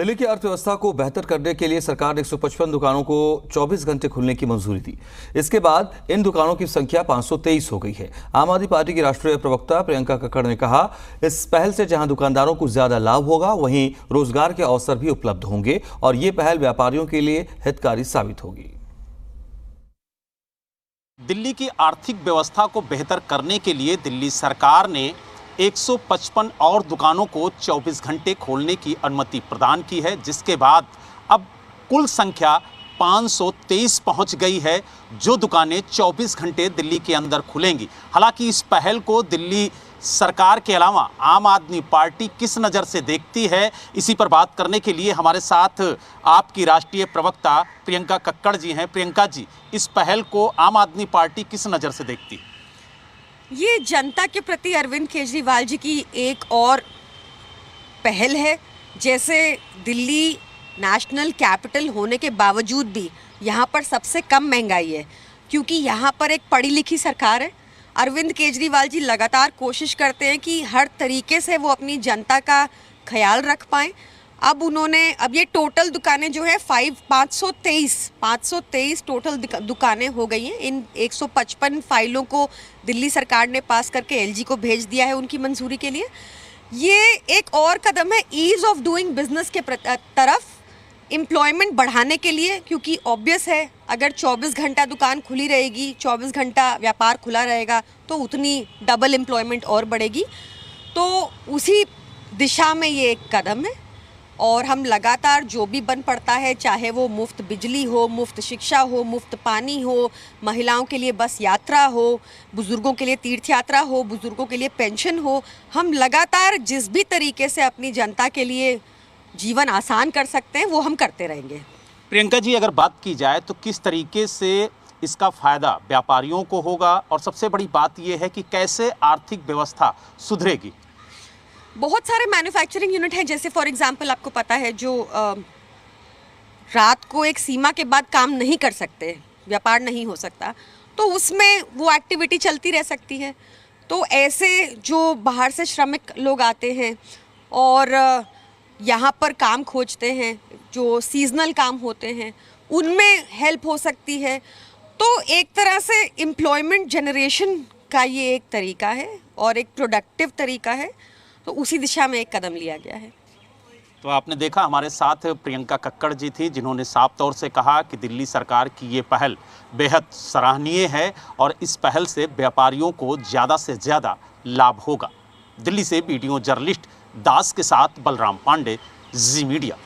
दिल्ली की अर्थव्यवस्था को बेहतर करने के लिए सरकार ने 155 दुकानों को 24 घंटे खुलने की मंजूरी दी। इसके बाद इन दुकानों की संख्या 523 हो गई है। आम आदमी पार्टी की राष्ट्रीय प्रवक्ता प्रियंका कक्कड़ ने कहा, इस पहल से जहां दुकानदारों को ज्यादा लाभ होगा, वहीं रोजगार के अवसर भी उपलब्ध होंगे और ये पहल व्यापारियों के लिए हितकारी साबित होगी। दिल्ली की आर्थिक व्यवस्था को बेहतर करने के लिए दिल्ली सरकार ने 155 और दुकानों को 24 घंटे खोलने की अनुमति प्रदान की है, जिसके बाद अब कुल संख्या 523 पहुंच गई है, जो दुकानें 24 घंटे दिल्ली के अंदर खुलेंगी। हालांकि इस पहल को दिल्ली सरकार के अलावा आम आदमी पार्टी किस नज़र से देखती है, इसी पर बात करने के लिए हमारे साथ आपकी राष्ट्रीय प्रवक्ता प्रियंका कक्कड़ जी हैं। प्रियंका जी, इस पहल को आम आदमी पार्टी किस नज़र से देखती है? ये जनता के प्रति अरविंद केजरीवाल जी की एक और पहल है। जैसे दिल्ली नेशनल कैपिटल होने के बावजूद भी यहाँ पर सबसे कम महंगाई है, क्योंकि यहाँ पर एक पढ़ी लिखी सरकार है। अरविंद केजरीवाल जी लगातार कोशिश करते हैं कि हर तरीके से वो अपनी जनता का ख्याल रख पाएँ। अब ये टोटल दुकानें जो है 523 टोटल दुकानें हो गई हैं। इन 155 फाइलों को दिल्ली सरकार ने पास करके एलजी को भेज दिया है उनकी मंजूरी के लिए। ये एक और कदम है ईज़ ऑफ डूइंग बिजनेस के तरफ, एम्प्लॉयमेंट बढ़ाने के लिए, क्योंकि ऑब्वियस है अगर 24 घंटा दुकान खुली रहेगी, 24 घंटा व्यापार खुला रहेगा तो उतनी डबल एम्प्लॉयमेंट और बढ़ेगी। तो उसी दिशा में ये एक कदम है और हम लगातार जो भी बन पड़ता है, चाहे वो मुफ्त बिजली हो, मुफ्त शिक्षा हो, मुफ्त पानी हो, महिलाओं के लिए बस यात्रा हो, बुज़ुर्गों के लिए तीर्थ यात्रा हो, बुज़ुर्गों के लिए पेंशन हो, हम लगातार जिस भी तरीके से अपनी जनता के लिए जीवन आसान कर सकते हैं वो हम करते रहेंगे। प्रियंका जी, अगर बात की जाए तो किस तरीके से इसका फ़ायदा व्यापारियों को होगा और सबसे बड़ी बात यह है कि कैसे आर्थिक व्यवस्था सुधरेगी? बहुत सारे मैन्युफैक्चरिंग यूनिट हैं, जैसे फॉर एग्जांपल आपको पता है जो रात को एक सीमा के बाद काम नहीं कर सकते, व्यापार नहीं हो सकता, तो उसमें वो एक्टिविटी चलती रह सकती है। तो ऐसे जो बाहर से श्रमिक लोग आते हैं और यहाँ पर काम खोजते हैं, जो सीजनल काम होते हैं, उनमें हेल्प हो सकती है। तो एक तरह से एम्प्लॉयमेंट जनरेशन का ये एक तरीका है और एक प्रोडक्टिव तरीका है, तो उसी दिशा में एक कदम लिया गया है। तो आपने देखा, हमारे साथ प्रियंका कक्कड़ जी थी, जिन्होंने साफ तौर से कहा कि दिल्ली सरकार की ये पहल बेहद सराहनीय है और इस पहल से व्यापारियों को ज़्यादा से ज़्यादा लाभ होगा। दिल्ली से वीडियो जर्नलिस्ट दास के साथ बलराम पांडे, जी मीडिया।